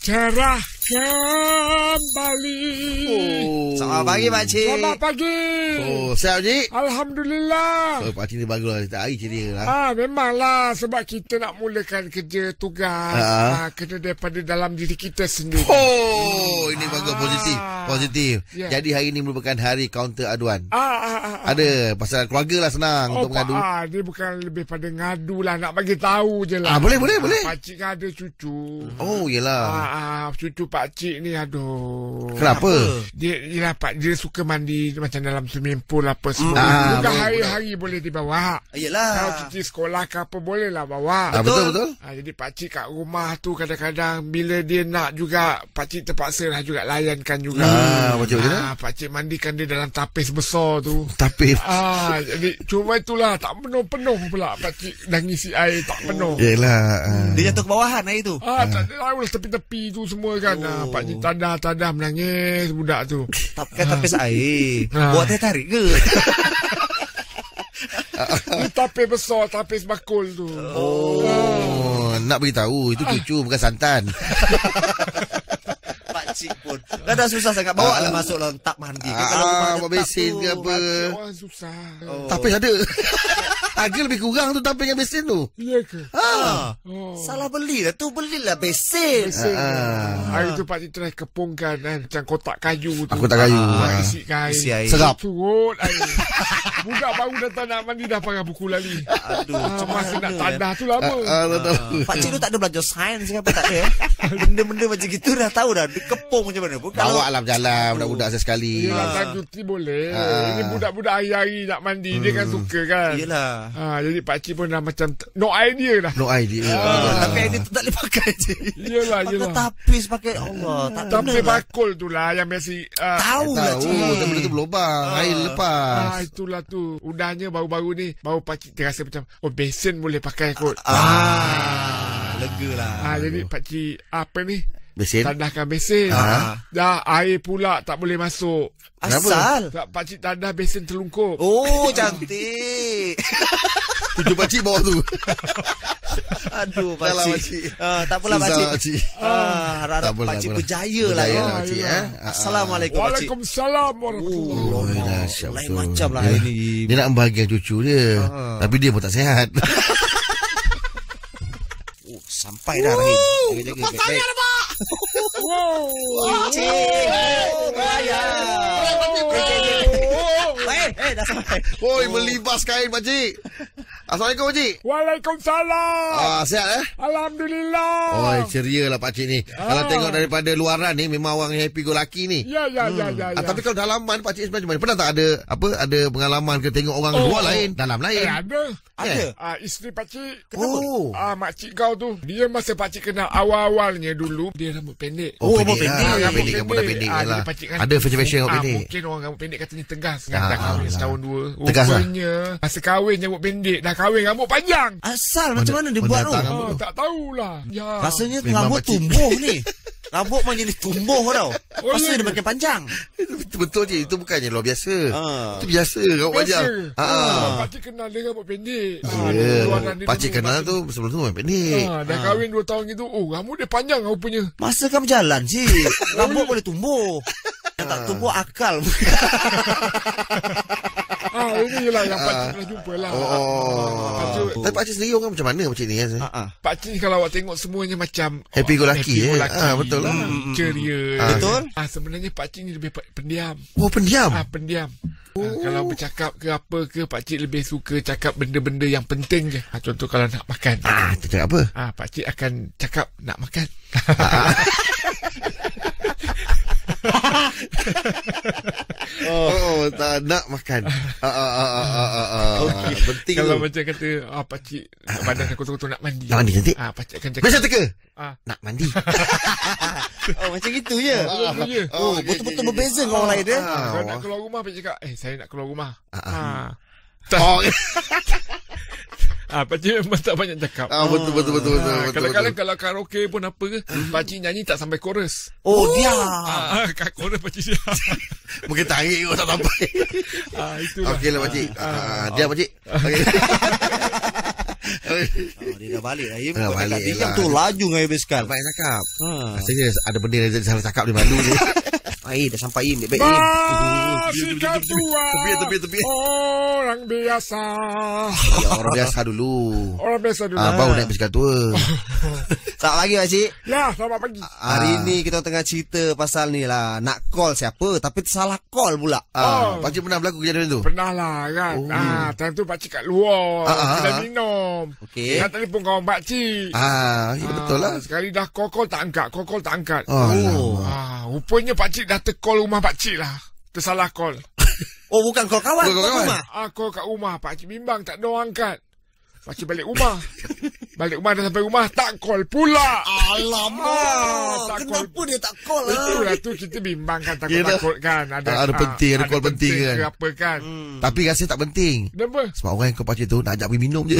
cerah kembali. Selamat pagi Pakcik. Selamat pagi. Siap Cik? Alhamdulillah. Pakcik ni bagus lah. Setiap hari ceria lah. Memanglah sebab kita nak mulakan kerja tugas. Kena daripada dalam diri kita sendiri. Ini bagus, positif. Yeah. Jadi hari ini merupakan hari kaunter aduan. Ada pasal keluarga lah, senang untuk mengadu. Dia bukan lebih pada ngadu lah, nak bagi tahu je lah. Boleh. Pakcik kan ada cucu. Oh, yelah. Cucu pakcik ni aduh. Kenapa? Dia suka mandi macam dalam swimming pool apa semua. Bukan hari-hari boleh dibawa. Yelah. Kalau cuti sekolah ke apa boleh lah bawa. Betul. Jadi pakcik kat rumah tu kadang-kadang bila dia nak juga, pakcik terpaksa lah juga layankan juga. Macam mana? Pakcik mandikan dia dalam tapis besar tu. Tapis. Jadi cuma itulah tak penuh pula pakcik dah ngisi air tak penuh. Yelah. Dia jatuh ke bawahan air tu. Tak tahu lah tepi-tepi tu semua kan. Pakcik tadah menangis budak tu. Pakai tapis air. Buat teh tarik ke? Dia tapis besar, tapis bakul tu. Nak beritahu itu cucu bukan santan. Pakcik pun kadang susah sangat bawa lah masuk dalam tap mandi. Kalau buat besin ke apa. Orang susah. Tapis ada. Harga lebih kurang tu tapis dengan besin tu. Iya ke? Salah beli lah tu. Belilah besin. Hari tu pakcik try kepungkan macam kotak kayu tu. Kotak kayu. Isi air. Serap. Surut air. Budak baru datang nak mandi dah pakai buku lali. Masa nak tandah tu lama. Pakcik tu tak ada belajar sains ke apa, tak ada. Benda-benda macam gitu dah tahu dah. Dia kepung macam mana. Bawa lah berjalan budak-budak sekali. Yelah, time cuti boleh. Ini budak-budak hari-hari nak mandi. Dia kan suka kan. Yelah. Jadi pakcik pun dah macam no idea dah. Tapi idea tu tak boleh pakai je. Yelah. Pakai tapis, pakai Allah. Tapis bakul tu lah yang biasa. Tahu lah cik. Benda tu berlubang. Air lepas. Itulah tu. Udahnya baru-baru ni baru pakcik terasa macam besin boleh pakai kot. Lega lah. Jadi pakcik apa ni? Besin. Tandahkan besin. Dah air pula tak boleh masuk. Asal? Tak, pakcik tandah besin terlungkup. Oh, cantik. Cucu pakcik bawah tu. Aduh, pakcik. Tak apalah pakcik. Harap pakcik berjaya lah ya. Assalamualaikum pakcik. Waalaikumsalam warahmatullahi. Lain macam lah hari ni. Dia nak membahagikan cucu dia. Tapi dia pun tak sihat. Sampai dah Rahim. Jaga-jaga baik-baik. Cik. Dah sampai. Melibas kain pakcik. Assalamualaikum pakcik. Waalaikumsalam. Sihat Alhamdulillah. Ceria lah pakcik ni. Kalau tengok daripada luaran ni memang orang happy go lucky ni. Ya. Tapi kalau dalaman pakcik macam mana? Pernah tak ada pengalaman ke tengok orang luar lain, dalam lain? Ada. Isteri pakcik. Kenapa? Makcik kau tu. Dia masa pakcik kenal awal-awalnya dulu dia rambut pendek. Rambut pendek. Rambut dah pendek lah. Ada fashion rambut pendek. Mungkin orang rambut pendek katanya tegas. Dah kahwin setahun dua. Tegas lah. Rupanya masa kahwin rambut pendek. Dah kahwin rambut panjang. Asal macam mana dia buat tu? Tak tahulah. Rasanya rambut tumbuh ni. Rambut memang jenis tumbuh tau. Pasal dia makin panjang. Betul je. Itu bukannya luar biasa. Itu biasa rambut panjang. Pakcik kenal dia rambut pendek. Pakcik kenal tu sebelum tu rambut pendek. Dah kahwin 2 tahun gitu. Rambut dia panjang rupanya. Masa kan berjalan cik. Rambut boleh tumbuh. Yang tak tumbuh akal. Ini lah yang pakcik pernah jumpa lah. Tapi pakcik sendiri orang macam mana pakcik ni? Pakcik ni kalau awak tengok semuanya macam happy go lucky. Betul lah. Ceria. Betul. Sebenarnya pakcik ni lebih pendiam. Pendiam? Pendiam. Kalau bercakap ke apa ke, pakcik lebih suka cakap benda-benda yang penting je. Contoh kalau nak makan. Cakap apa? Pakcik akan cakap nak makan. Tak nak makan. Penting kalau tu. macam kata pakcik badan kotor-kotor nak mandi. Nak mandi cantik? Pakcik akan cakap Biasa teka? Nak mandi. Macam gitu je. Betul-betul berbeza dengan orang lain dia. Kalau nak keluar rumah pakcik cakap saya nak keluar rumah. Pakcik memang tak banyak cakap. Betul. Kadang-kadang kalau karaoke pun apa ke, pakcik nyanyi tak sampai chorus. Dia. Kat chorus pakcik dia. Mungkin tarik pun tak sampai. Itulah. Okey lah pakcik. Dia pakcik. Dia dah balik lah. Dah balik Dia lah. tu laju dengan Basikal. Baik cakap. Ha. Rasanya ada benda yang salah cakap dia malu je. Dah sampai Im. Baik Im. Basikal tua. Tepi. Orang biasa. Ya, orang biasa dulu. Orang biasa dulu. Baru naik basikal tua. Selamat pagi Pakcik. Ya, selamat pagi. Hari ni kita tengah cerita pasal ni lah. Nak call siapa tapi tersalah call pula. Pakcik pernah berlaku kejadian tu? Pernah lah kan. Time tu pakcik kat luar. Kedai minum. Okey. Nak telefon kawan pakcik. Ya, betul lah. Sekali dah call tak angkat. Call tak angkat. Oh. Rupanya pakcik dah tercall rumah pakcik lah. Tersalah call. Oh, bukan call kawan. Bukan call kawan. rumah. Call kat rumah. Pakcik bimbang tak ada orang angkat. Pakcik balik rumah. Dah sampai rumah tak call pula. Alamak. Tak Kenapa dia tak call lah? Itulah tu kita bimbang kan. Takut kan. Ada penting, ada call penting kan. ke apa kan. Tapi rasa tak penting. Kenapa? Sebab orang yang kau pakcik tu nak ajak pergi minum je.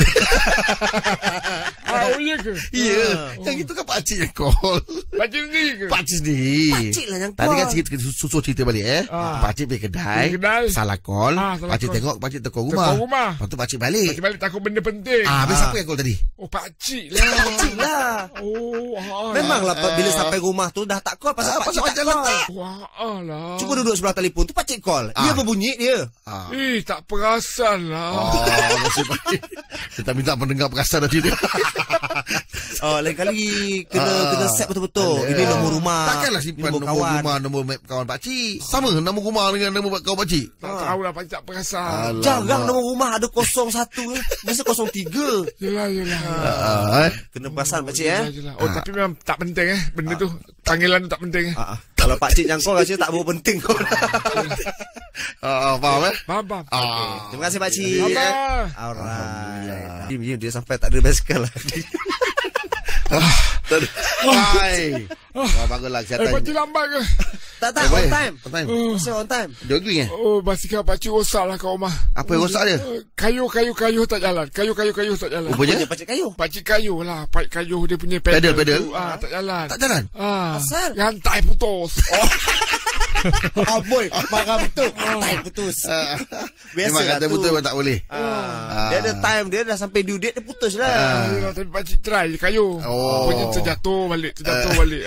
Oh iya ke? Ya. Yang itu kan pakcik yang call. Pakcik sendiri ke? Pakcik sendiri. Pakcik lah yang Tadi call. kan susul cerita balik Pakcik pergi kedai, salah call. Salah Pakcik call. tengok pakcik tekor rumah. Lepas tu pakcik balik. Pakcik balik takut benda penting. Habis siapa yang call tadi? Oh pakcik lah. Pakcik lah. Memanglah bila sampai rumah tu dah tak call pasal pakcik tak call. Wah alah. Cuba duduk sebelah telefon tu pakcik call. Dia berbunyi dia. Tak perasan lah. Nasib baik. Kita minta pendengar perasan nanti dia. Lain kali kena set betul-betul. Ini nombor rumah. Takkanlah simpan nombor rumah, nombor map kawan pakcik. Sama nombor rumah dengan nombor kawan pakcik. Tak tahulah pakcik tak perasan. Jarang nombor rumah ada 01. Biasa 03. Yelah. Kena perasan pakcik Yelah. Oh tapi memang tak penting benda tu. Panggilan tu tak penting Kalau pakcik yang call rasanya tak berapa penting kau. Faham Faham. Terima kasih pakcik. Abang. Alright. Dia sampai tak ada basikal lah. Hai. Baguslah kesihatan. Pakcik lambat ke? Tak on time. Masih on time. Jogging Oh basikal pakcik rosak lah kat rumah. Apa yang rosak dia? Kayu tak jalan. Kayu tak jalan. Rupanya Pakcik kayu. Pakcik kayu lah. Pipe kayu dia punya Pedal. tu, tak jalan. Tak jalan. Asal? Rantai putus. Boy, marah betul. Time putus. Biasa Memang lah kata tu. betul memang tak boleh. Dia ada time dia dah sampai due date dia putus lah. Yelah, tapi pakcik try je kayu. Rupanya terjatuh balik.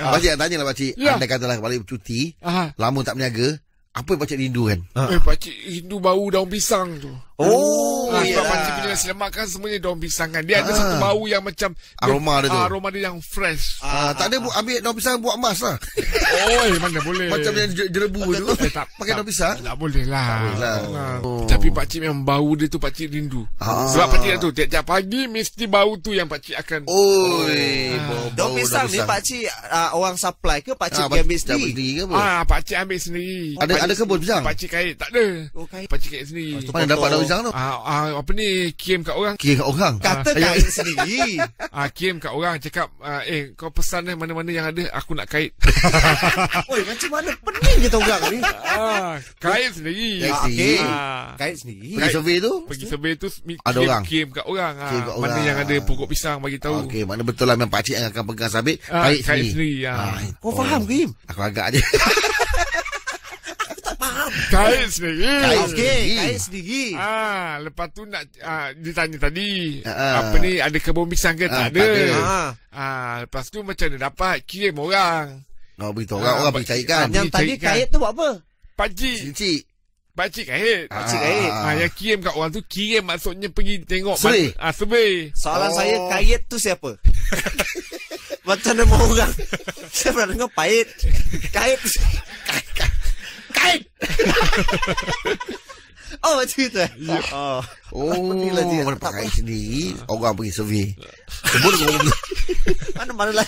Pakcik nak tanya lah pakcik. Ya. Anda katalah balik cuti, Aha. lama tak berniaga, apa yang pakcik rindu kan? Pakcik rindu bau daun pisang tu. Sebab yelah. pakcik punya nasi lemak kan semuanya daun pisang kan. Dia ada satu bau yang macam Aroma dia tu. Aroma dia yang fresh. Tak ada ambil daun pisang buat emas lah. Mana boleh. Macam yang jerebu tu. Pakai daun pisang. Tak boleh lah. Oh. Tapi pakcik memang bau dia tu pakcik rindu. Sebab pakcik tu tiap-tiap pagi mesti bau tu yang pakcik akan. Daun pisang ni pakcik orang supply ke pakcik yang ambil sendiri? ke apa? Pakcik ambil sendiri. Ada kebun pisang? Pakcik kait tak ada. kait. Pakcik kait sendiri. Mana dapat daun pisang tu? Apa ni kirim kat orang. Kira kat orang. Kata kait sendiri. Kirim kat orang cakap kau pesan mana-mana yang ada aku nak kait. Oi, macam mana pening je orang ni? Kait sendiri. Okey. Kait sendiri. Pergi survey tu? Pergi survey tu Ada orang? kirim kat orang. Kirim kat Mana orang. yang ada pokok pisang bagi tahu. Okey, mana betul lah memang pakcik yang akan pegang sabit. Kait Kait sendiri. Kau faham ke? Aku agak je. Kait sendiri. Okey, kait sendiri. Lepas tu nak ditanya tadi Ah. apa ni ada kebun pisang ke? Tak tak ada. ada. Lepas tu macam mana dapat kirim orang. Beritahu orang pergi carikan. Yang tadi carikan. kait tu buat apa? Pakcik Cincik. kait. Pakcik kait. Yang kirim kat orang tu kirim maksudnya pergi tengok Survey. survey. Soalan saya kait tu siapa? Macam nama orang. Saya pernah dengar pait. Kait. Kait. Oh macam itu Oh, Inilah dia. mana pakai sendiri. Orang pergi survey. Kebun. Mana lah.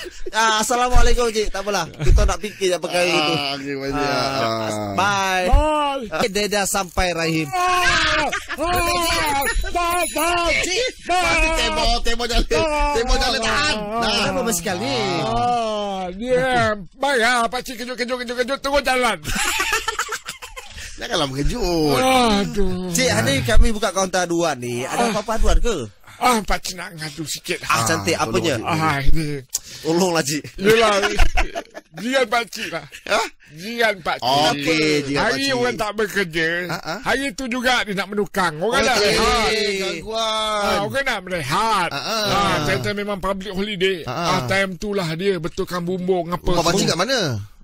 Assalamualaikum cik. Tak apalah. Kita nak fikir je perkara itu. Bye. Dia dah sampai Rahim. Tembok jalan tahan. Kenapa basikal ni? Dia bayar pakcik kejut terus jalan. Janganlah mengejut. Aduh. Cik, hari kami buka kaunter aduan ni. Ada apa-apa aduan ke? Pakcik nak ngadu sikit. Cantik. Apanya? Ini. Tolonglah cik. Yelah. Dia pakcik lah. Jiran pakcik. Okey, jiran Hari pakcik. orang tak bekerja. Hari tu juga dia nak menukang. Orang nak Okey, rehat. gangguan. Orang nak berehat. Time memang public holiday. Time tu lah dia betulkan bumbung apa. Rumah pakcik kat mana?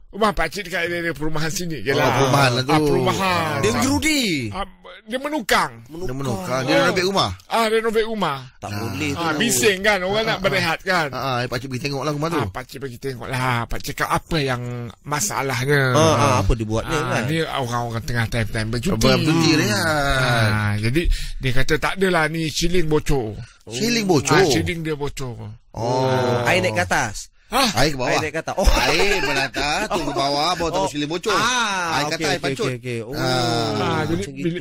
Rumah pakcik dekat area perumahan sini je lah. Perumahan lah tu. Perumahan. Dia gerudi. Dia menukang. Dia menukar. Dia renovate rumah. Renovate rumah. Tak boleh tu. Bising kan. Orang nak berehat kan. Pakcik pergi tengok lah rumah tu. Pakcik bagi tengok lah. Pakcik cakap apa yang masalahnya. Apa dibuatnya kan? Ni orang-orang tengah time-time bercuti. Bercuti rehat. Jadi dia kata tak adalah ni shilling bocor. Shilling bocor. Shilling dia bocor. Air naik ke atas. Air ke bawah. Air naik ke atas. Air beratas tu ke bawah, bawah terus silih bocor. Air kata air pancut.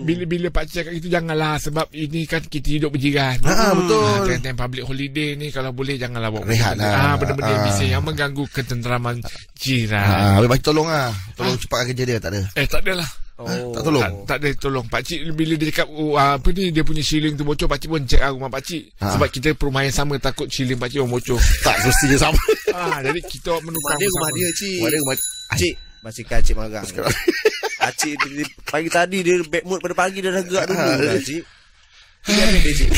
Jadi bila pakcik cakap itu janganlah sebab ini kan kita hidup berjiran. Betul. Time public holiday ni kalau boleh janganlah bawa rehat lah. benda-benda bising yang mengganggu ketenteraman jiran. Habis pakcik tolong lah. Tolong cepatkan kerja dia, tak ada. Tak adalah. Tak tolong. Tak ada tolong pakcik. Bila dia cakap apa ni dia punya shilling tu bocor, pakcik pun cek rumah pakcik. Sebab kita perumahan yang sama, takut shilling pakcik pun bocor. Tak mestinya sama. Jadi kita menukar Rumah dia cik. Cik. Masihkan cik marah. Cik pagi tadi dia bad mood pada pagi dia dah gerak dulu. Cik. Cik.